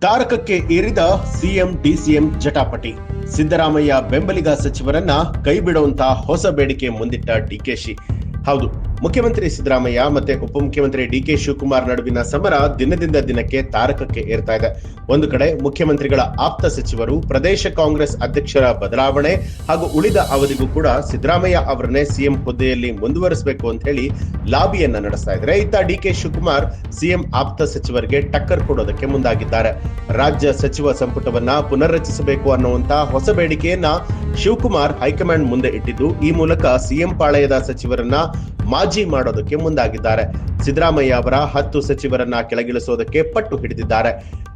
ತಾರಕಕ್ಕೆ ಏರಿದ CM DCM ಜಟಾಪಟಿ. Siddaramaiah ಬೆಂಬಲಿಗ ಸಚಿವರನ್ನ ಕೈಬಿಡುವಂತ ಹೊಸ ಬೇಡಿಕೆ ಮುಂದಿಟ್ಟ ಡಿಕೆಶಿ. ಹೌದು, ಮುಖ್ಯಮಂತ್ರಿ ಸಿದ್ದರಾಮಯ್ಯ ಮತ್ತೆ ಉಪಮುಖ್ಯಮಂತ್ರಿ ಡಿಕೆ ಶಿವಕುಮಾರ್ ನಡುವಿನ ಸಮರ ದಿನದಿಂದ ದಿನಕ್ಕೆ ತಾರಕಕ್ಕೆ ಏರ್ತಾ ಇದೆ. ಒಂದು ಕಡೆ ಮುಖ್ಯಮಂತ್ರಿಗಳ ಆಪ್ತ ಸಚಿವರು ಪ್ರದೇಶ ಕಾಂಗ್ರೆಸ್ ಅಧ್ಯಕ್ಷರ ಬದಲಾವಣೆ ಹಾಗೂ ಉಳಿದ ಅವಧಿಗೂ ಕೂಡ ಸಿದ್ದರಾಮಯ್ಯ ಅವರನ್ನೇ ಸಿಎಂ ಹುದ್ದೆಯಲ್ಲಿ ಮುಂದುವರಿಸಬೇಕು ಅಂತ ಹೇಳಿ ಲಾಬಿಯನ್ನ ನಡೆಸ್ತಾ ಇದ್ದಾರೆ. ಇತ್ತ ಡಿಕೆ ಶಿವಕುಮಾರ್ ಸಿಎಂ ಆಪ್ತ ಸಚಿವರಿಗೆ ಟಕ್ಕರ್ ಕೊಡೋದಕ್ಕೆ ಮುಂದಾಗಿದ್ದಾರೆ. ರಾಜ್ಯ ಸಚಿವ ಸಂಪುಟವನ್ನ ಪುನರ್ರಚಿಸಬೇಕು ಅನ್ನುವಂತ ಹೊಸ ಬೇಡಿಕೆಯನ್ನ ಶಿವಕುಮಾರ್ ಹೈಕಮಾಂಡ್ ಮುಂದೆ ಇಟ್ಟಿದ್ದು, ಈ ಮೂಲಕ ಸಿಎಂ ಪಾಳೆಯದ ಸಚಿವರನ್ನ ಮಾಜಿ ಮಾಡೋದಕ್ಕೆ ಮುಂದಾಗಿದ್ದಾರೆ. ಸಿದ್ದರಾಮಯ್ಯ ಅವರ 10 ಸಚಿವರನ್ನ ಕೆಳಗಿಳಿಸೋದಕ್ಕೆ ಪಟ್ಟು ಹಿಡಿದಿದ್ದಾರೆ.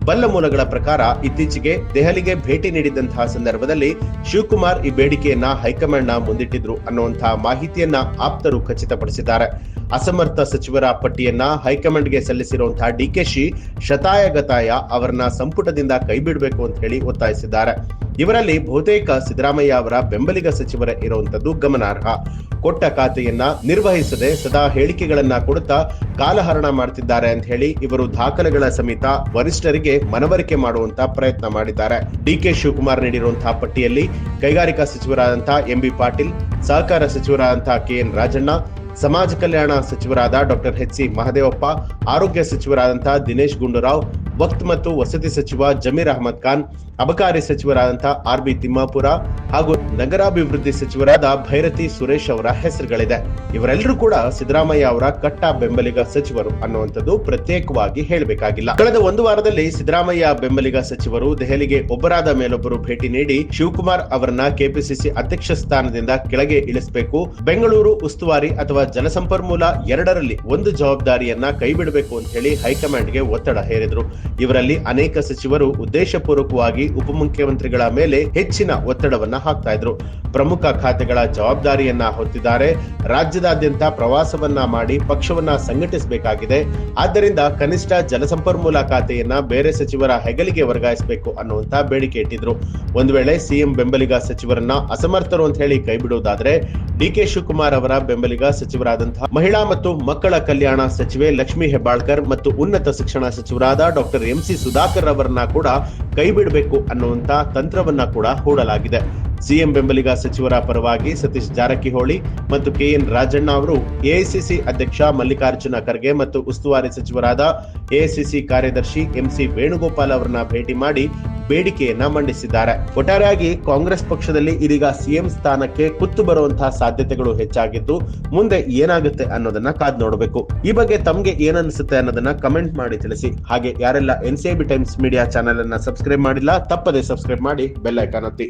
ಬಲ್ಲ ಮೂಲಗಳ ಪ್ರಕಾರ ಇತ್ತೀಚೆಗೆ ದೆಹಲಿಗೆ ಭೇಟಿ ನೀಡಿದಂತಹ ಸಂದರ್ಭದಲ್ಲಿ ಶಿವಕುಮಾರ್ ಈ ಬೇಡಿಕೆಯನ್ನ ಹೈಕಮಾಂಡ್ ನ ಮುಂದಿಟ್ಟಿದ್ರು ಅನ್ನುವಂತಹ ಮಾಹಿತಿಯನ್ನ ಆಪ್ತರು ಖಚಿತಪಡಿಸಿದ್ದಾರೆ. ಅಸಮರ್ಥ ಸಚಿವರ ಪಟ್ಟಿಯನ್ನ ಹೈಕಮಾಂಡ್ಗೆ ಸಲ್ಲಿಸಿರುವಂತಹ ಡಿಕೆಶಿ ಶತಾಯಗತಾಯ ಅವರನ್ನ ಸಂಪುಟದಿಂದ ಕೈಬಿಡಬೇಕು ಅಂತ ಹೇಳಿ ಒತ್ತಾಯಿಸಿದ್ದಾರೆ. ಇವರಲ್ಲಿ ಬಹುತೇಕ ಸಿದ್ದರಾಮಯ್ಯ ಅವರ ಬೆಂಬಲಿಗ ಸಚಿವರ ಇರುವಂತದ್ದು ಗಮನಾರ್ಹ. ಕೊಟ್ಟ ಖಾತೆಯನ್ನ ನಿರ್ವಹಿಸದೆ ಸದಾ ಹೇಳಿಕೆಗಳನ್ನ ಕೊಡುತ್ತಾ ಕಾಲಹರಣ ಮಾಡ್ತಿದ್ದಾರೆ ಅಂತ ಹೇಳಿ ಇವರು ದಾಖಲೆಗಳ ಸಮೇತ ವರಿಷ್ಠರಿಗೆ ಮನವರಿಕೆ ಮಾಡುವಂತ ಪ್ರಯತ್ನ ಮಾಡಿದ್ದಾರೆ. ಡಿಕೆ ಶಿವಕುಮಾರ್ ನೀಡಿರುವಂತಹ ಪಟ್ಟಿಯಲ್ಲಿ ಕೈಗಾರಿಕಾ ಸಚಿವರಾದಂತಹ ಎಂಬಿ ಪಾಟೀಲ್, ಸಹಕಾರ ಸಚಿವರಾದಂತಹ ಕೆಎನ್ ರಾಜಣ್ಣ, ಸಮಾಜ ಕಲ್ಯಾಣ ಸಚಿವರಾದ ಡಾಕ್ಟರ್ ಎಚ್ ಸಿ ಮಹದೇವಪ್ಪ, ಆರೋಗ್ಯ ಸಚಿವರಾದಂತಹ ದಿನೇಶ್ ಗುಂಡೂರಾವ್, ವಕ್ತ್ ಮತ್ತು ವಸತಿ ಸಚಿವ ಜಮೀರ್ ಅಹಮದ್ ಖಾನ್, ಅಬಕಾರಿ ಸಚಿವರಾದಂತಹ ಆರ್ ಬಿ ತಿಮ್ಮಾಪುರ ಹಾಗೂ ನಗರಾಭಿವೃದ್ಧಿ ಸಚಿವರಾದ ಭೈರತಿ ಸುರೇಶ್ ಅವರ ಹೆಸರುಗಳಿದೆ. ಇವರೆಲ್ಲರೂ ಕೂಡ ಸಿದ್ದರಾಮಯ್ಯ ಅವರ ಕಟ್ಟ ಬೆಂಬಲಿಗ ಸಚಿವರು ಅನ್ನುವಂಥದ್ದು ಪ್ರತ್ಯೇಕವಾಗಿ ಹೇಳಬೇಕಾಗಿಲ್ಲ. ಕಳೆದ ಒಂದು ವಾರದಲ್ಲಿ ಸಿದ್ದರಾಮಯ್ಯ ಬೆಂಬಲಿಗ ಸಚಿವರು ದೆಹಲಿಗೆ ಒಬ್ಬರಾದ ಮೇಲೊಬ್ಬರು ಭೇಟಿ ನೀಡಿ ಶಿವಕುಮಾರ್ ಅವರನ್ನ ಕೆಪಿಸಿಸಿ ಅಧ್ಯಕ್ಷ ಸ್ಥಾನದಿಂದ ಕೆಳಗೆ ಇಳಿಸಬೇಕು, ಬೆಂಗಳೂರು ಉಸ್ತುವಾರಿ ಅಥವಾ ಜಲಸಂಪನ್ಮೂಲ ಎರಡರಲ್ಲಿ ಒಂದು ಜವಾಬ್ದಾರಿಯನ್ನ ಕೈಬಿಡಬೇಕು ಅಂತ ಹೇಳಿ ಹೈಕಮಾಂಡ್ಗೆ ಒತ್ತಡ ಹೇರಿದ್ರು. ಇವರಲ್ಲಿ ಅನೇಕ ಸಚಿವರು ಉದ್ದೇಶಪೂರ್ವಕವಾಗಿ ಉಪಮುಖ್ಯಮಂತ್ರಿಗಳ ಮೇಲೆ ಹೆಚ್ಚಿನ ಒತ್ತಡವನ್ನ ಹಾಕ್ತಾ ಇದ್ರು. ಪ್ರಮುಖ ಖಾತೆಗಳ ಜವಾಬ್ದಾರಿಯನ್ನ ಹೊತ್ತಿದ್ದಾರೆ. ರಾಜ್ಯದಾದ್ಯಂತ ಪ್ರವಾಸವನ್ನ ಮಾಡಿ ಪಕ್ಷವನ್ನ ಸಂಘಟಿಸಬೇಕಾಗಿದೆ. ಆದ್ದರಿಂದ ಕನಿಷ್ಠ ಜಲಸಂಪನ್ಮೂಲ ಖಾತೆಯನ್ನ ಬೇರೆ ಸಚಿವರ ಹೆಗಲಿಗೆ ವರ್ಗಾಯಿಸಬೇಕು ಅನ್ನುವಂತ ಬೇಡಿಕೆ ಇಟ್ಟಿದ್ರು. ಒಂದು ವೇಳೆ ಸಿಎಂ ಬೆಂಬಲಿಗ ಸಚಿವರನ್ನ ಅಸಮರ್ಥರು ಅಂತ ಹೇಳಿ ಕೈಬಿಡುವುದಾದ್ರೆ ಡಿಕೆ ಶಿವಕುಮಾರ್ ಅವರ ಬೆಂಬಲಿಗ ಸಚಿವರಾದಂತಹ ಮಹಿಳಾ ಮತ್ತು ಮಕ್ಕಳ ಕಲ್ಯಾಣ ಸಚಿವೆ ಲಕ್ಷ್ಮೀ ಹೆಬ್ಬಾಳ್ಕರ್ ಮತ್ತು ಉನ್ನತ ಶಿಕ್ಷಣ ಸಚಿವರಾದ ಡಾಕ್ಟರ್ ಎಂಸಿ ಸುಧಾಕರ್ ಅವರನ್ನ ಕೂಡ ಕೈಬಿಡಬೇಕು ಅನ್ನುವಂತ ತಂತ್ರವನ್ನ ಕೂಡ ಹೂಡಲಾಗಿದೆ. ಸಿಎಂ ಬೆಂಬಲಿಗ ಸಚಿವರ ಪರವಾಗಿ ಸತೀಶ್ ಜಾರಕಿಹೊಳಿ ಮತ್ತು ಕೆಎನ್ ರಾಜಣ್ಣ ಅವರು ಎಐಸಿಸಿ ಅಧ್ಯಕ್ಷ ಮಲ್ಲಿಕಾರ್ಜುನ ಖರ್ಗೆ ಮತ್ತು ಉಸ್ತುವಾರಿ ಸಚಿವರಾದ ಎಐಸಿಸಿ ಕಾರ್ಯದರ್ಶಿ ಎಂಸಿ ವೇಣುಗೋಪಾಲ್ ಅವರನ್ನ ಭೇಟಿ ಮಾಡಿ ಬೇಡಿಕೆಯನ್ನ ಮಂಡಿಸಿದ್ದಾರೆ. ಒಟ್ಟಾರೆಯಾಗಿ ಕಾಂಗ್ರೆಸ್ ಪಕ್ಷದಲ್ಲಿ ಇದೀಗ ಸಿಎಂ ಸ್ಥಾನಕ್ಕೆ ಕುತ್ತು ಬರುವಂತಹ ಸಾಧ್ಯತೆಗಳು ಹೆಚ್ಚಾಗಿದ್ದು, ಮುಂದೆ ಏನಾಗುತ್ತೆ ಅನ್ನೋದನ್ನ ಕಾದ್ ನೋಡಬೇಕು. ಈ ಬಗ್ಗೆ ತಮ್ಗೆ ಏನನ್ಸುತ್ತೆ ಅನ್ನೋದನ್ನ ಕಮೆಂಟ್ ಮಾಡಿ ತಿಳಿಸಿ. ಹಾಗೆ ಯಾರೆಲ್ಲ ಎನ್ಸಿಬಿ ಟೈಮ್ಸ್ ಮೀಡಿಯಾ ಚಾನೆಲ್ ಅನ್ನ ಸಬ್ಸ್ಕ್ರೈಬ್ ಮಾಡಿಲ್ಲ, ತಪ್ಪದೆ ಸಬ್ಸ್ಕ್ರೈಬ್ ಮಾಡಿ ಬೆಲ್ ಐಕಾನ್ ಒತ್ತಿ.